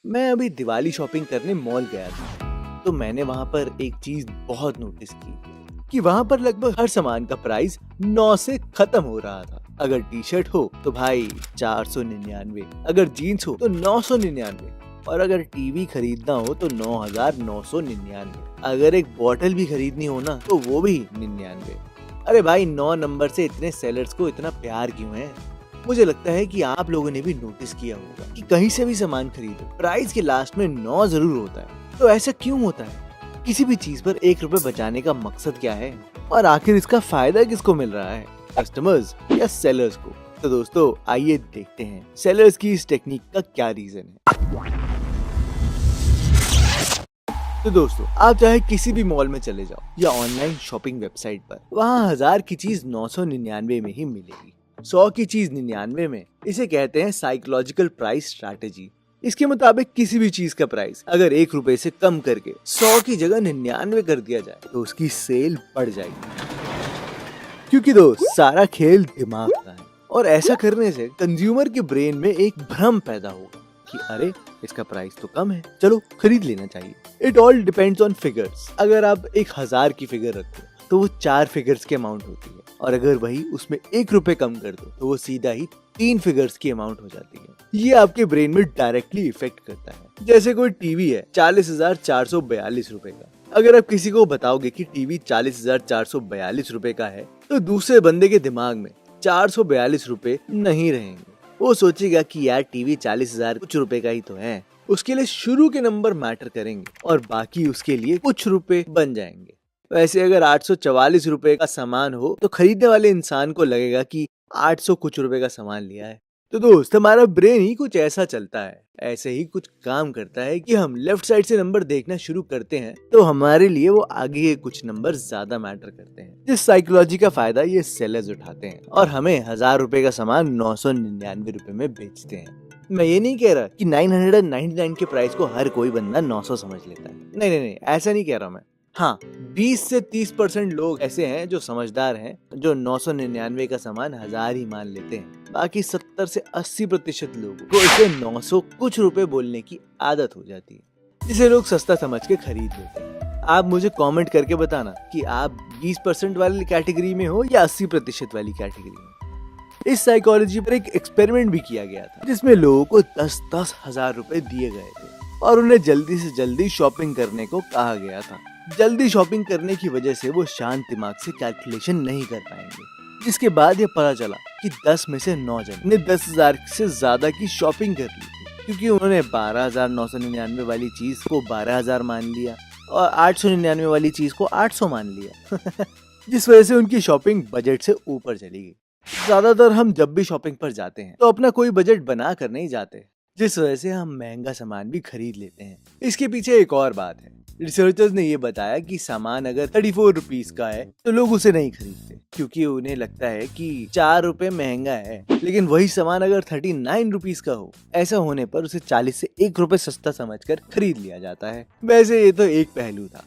मैं अभी दिवाली शॉपिंग करने मॉल गया था, तो मैंने वहाँ पर एक चीज बहुत नोटिस की कि वहाँ पर लगभग हर सामान का प्राइस 9 से खत्म हो रहा था। अगर टी शर्ट हो तो भाई 499, अगर जीन्स हो तो 999, और अगर टीवी खरीदना हो तो 9999, अगर एक बोतल भी खरीदनी हो ना तो वो भी 99। अरे भाई 9 नंबर से इतने सेलर्स को इतना प्यार क्यों है? मुझे लगता है कि आप लोगों ने भी नोटिस किया होगा कि कहीं से भी सामान खरीदो, प्राइस के लास्ट में 9 जरूर होता है। तो ऐसा क्यों होता है? किसी भी चीज पर 1 रुपए बचाने का मकसद क्या है, और आखिर इसका फायदा किसको मिल रहा है, कस्टमर्स या सेलर्स को? तो दोस्तों आइए देखते हैं सेलर्स की इस टेक्निक का क्या रीजन है। तो दोस्तों आप चाहे किसी भी मॉल में चले जाओ या ऑनलाइन शॉपिंग वेबसाइट पर, वहाँ 1000 की चीज 999 में ही मिलेगी, 100 की चीज 99 में। इसे कहते हैं साइकोलॉजिकल प्राइस स्ट्रैटेजी। इसके मुताबिक किसी भी चीज का प्राइस अगर 1 रुपए से कम करके 100 की जगह 99 कर दिया जाए तो उसकी सेल बढ़ जाएगी, क्योंकि दोस्त सारा खेल दिमाग का है। और ऐसा करने से कंज्यूमर के ब्रेन में एक भ्रम पैदा होगा कि अरे इसका प्राइस तो कम है, चलो खरीद लेना चाहिए। It all depends on figures. अगर आप 1000 की फिगर रखो तो वो 4 फिगर्स की अमाउंट होती है, और अगर वही उसमें 1 रुपए कम कर दो तो वो सीधा ही 3 फिगर्स की अमाउंट हो जाती है। ये आपके ब्रेन में डायरेक्टली इफेक्ट करता है। जैसे कोई टीवी है 40,442 रुपए का, अगर आप किसी को बताओगे कि टीवी 40,442 रुपए का है तो दूसरे बंदे के दिमाग में 442 रुपए नहीं रहेंगे। वो सोचेगा कि यार टीवी 40,000 कुछ रुपए का ही तो है। उसके लिए शुरू के नंबर मैटर करेंगे और बाकी उसके लिए कुछ रुपए बन जाएंगे। वैसे अगर 844 रुपए का सामान हो तो खरीदने वाले इंसान को लगेगा कि 800 कुछ रुपए का सामान लिया है। तो दोस्त हमारा ब्रेन ही कुछ ऐसा चलता है, ऐसे ही कुछ काम करता है कि हम लेफ्ट साइड से नंबर देखना शुरू करते हैं तो हमारे लिए वो आगे के कुछ नंबर ज्यादा मैटर करते हैं। इस साइकोलॉजी का फायदा ये सेलर्स उठाते हैं और हमें 1000 रुपए का सामान 999 रुपए में बेचते हैं। मैं ये नहीं कह रहा कि 999 के प्राइस को हर कोई बंदा 900 समझ लेता है, नहीं, ऐसा नहीं कह रहा मैं। हाँ, 20 से 30% लोग ऐसे हैं जो समझदार हैं, जो 999 का सामान 1000 ही मान लेते हैं। बाकी 70 से 80% लोगों को इसे 900 कुछ रुपए बोलने की आदत हो जाती है, जिसे लोग सस्ता समझ के खरीद लेते हैं। आप मुझे कमेंट करके बताना कि आप 20% वाली कैटेगरी में हो या 80% वाली कैटेगरी में। इस साइकोलॉजी पर एक एक्सपेरिमेंट भी किया गया था, जिसमें लोगों को 10-10 हजार रुपए दिए गए थे और उन्हें जल्दी से जल्दी शॉपिंग करने को कहा गया था। जल्दी शॉपिंग करने की वजह से वो शांत दिमाग से कैलकुलेशन नहीं कर पाएंगे, जिसके बाद ये पता चला कि 10 में से 9 जन ने 10,000 से ज्यादा की शॉपिंग कर ली थी, क्योंकि उन्होंने 12,999 वाली चीज को 12,000 मान लिया और 899 वाली चीज को 800 मान लिया जिस वजह से उनकी शॉपिंग बजट से ऊपर चली गई। ज्यादातर हम जब भी शॉपिंग पर जाते हैं तो अपना कोई बजट बना कर नहीं जाते, जिस वजह से हम महंगा सामान भी खरीद लेते हैं। इसके पीछे एक और बात है। रिसर्चर्स ने ये बताया कि सामान अगर 34 रुपीज का है तो लोग उसे नहीं खरीदते, क्योंकि उन्हें लगता है कि 4 रुपए महंगा है। लेकिन वही सामान अगर 39 रुपीज का हो, ऐसा होने पर उसे 40 से 1 रुपए सस्ता समझकर खरीद लिया जाता है। वैसे ये तो एक पहलू था,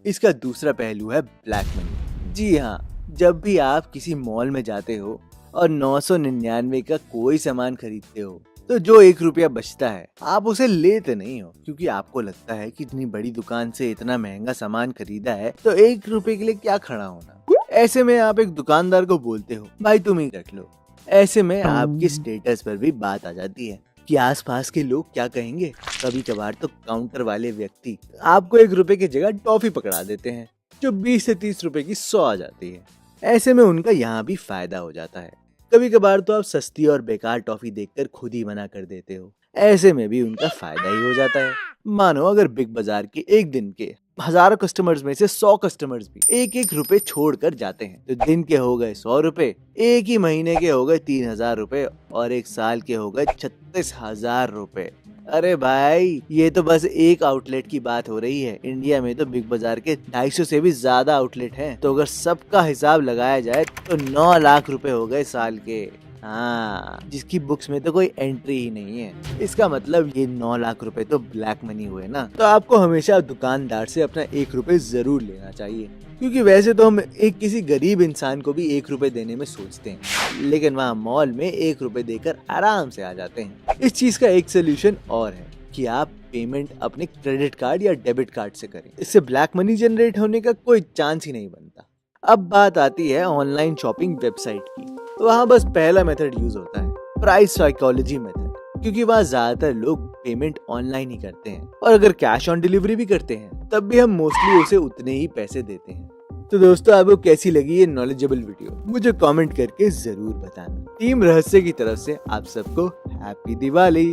इसका दूसरा पहलू है ब्लैक मनी। जी हाँ, जब भी आप किसी मॉल में जाते हो और 999 का कोई सामान खरीदते हो तो जो 1 रुपया बचता है आप उसे लेते नहीं हो, क्योंकि आपको लगता है कि इतनी बड़ी दुकान से इतना महंगा सामान खरीदा है तो 1 रुपए के लिए क्या खड़ा होना। ऐसे में आप एक दुकानदार को बोलते हो भाई तुम ही रख लो। ऐसे में आपके स्टेटस पर भी बात आ जाती है कि आसपास के लोग क्या कहेंगे। कभी कभार तो काउंटर वाले व्यक्ति आपको 1 रुपए की जगह टॉफी पकड़ा देते हैं जो 20 से 30 रुपए की 100 आ जाती है। ऐसे में उनका यहाँ भी फायदा हो जाता है। कभी कभार तो आप सस्ती और बेकार टॉफी देखकर खुद ही मना कर देते हो, ऐसे में भी उनका फायदा ही हो जाता है। मानो अगर बिग बाजार के एक दिन के हजारों कस्टमर्स में से 100 कस्टमर्स भी 1-1 रुपए छोड़ कर जाते हैं तो दिन के हो गए 100 रुपए, एक ही महीने के हो गए 3,000 रुपए और एक साल के हो गए 36,000 रुपए। अरे भाई ये तो बस एक आउटलेट की बात हो रही है। इंडिया में तो बिग बाजार के 250 से भी ज्यादा आउटलेट हैं, तो अगर सबका हिसाब लगाया जाए तो 9 लाख रुपए हो गए साल के। हाँ, जिसकी बुक्स में तो कोई एंट्री ही नहीं है। इसका मतलब ये 9 लाख रुपए तो ब्लैक मनी हुए ना। तो आपको हमेशा दुकानदार से अपना 1 रुपए जरूर लेना चाहिए, क्योंकि वैसे तो हम एक किसी गरीब इंसान को भी 1 रुपए देने में सोचते हैं, लेकिन वहाँ मॉल में 1 रुपए देकर आराम से आ जाते हैं। इस चीज का एक सोल्यूशन और है कि आप पेमेंट अपने क्रेडिट कार्ड या डेबिट कार्ड से करें। इससे ब्लैक मनी जनरेट होने का कोई चांस ही नहीं बनता। अब बात आती है ऑनलाइन शॉपिंग वेबसाइट की। वहाँ बस पहला मेथड यूज होता है, प्राइस साइकोलॉजी मेथड, क्योंकि वहाँ ज्यादातर लोग पेमेंट ऑनलाइन ही करते हैं, और अगर कैश ऑन डिलीवरी भी करते हैं तब भी हम मोस्टली उसे उतने ही पैसे देते हैं। तो दोस्तों, आपको कैसी लगी ये नॉलेजेबल वीडियो मुझे कमेंट करके जरूर बताना। टीम रहस्य की तरफ से आप सबको हैप्पी दिवाली।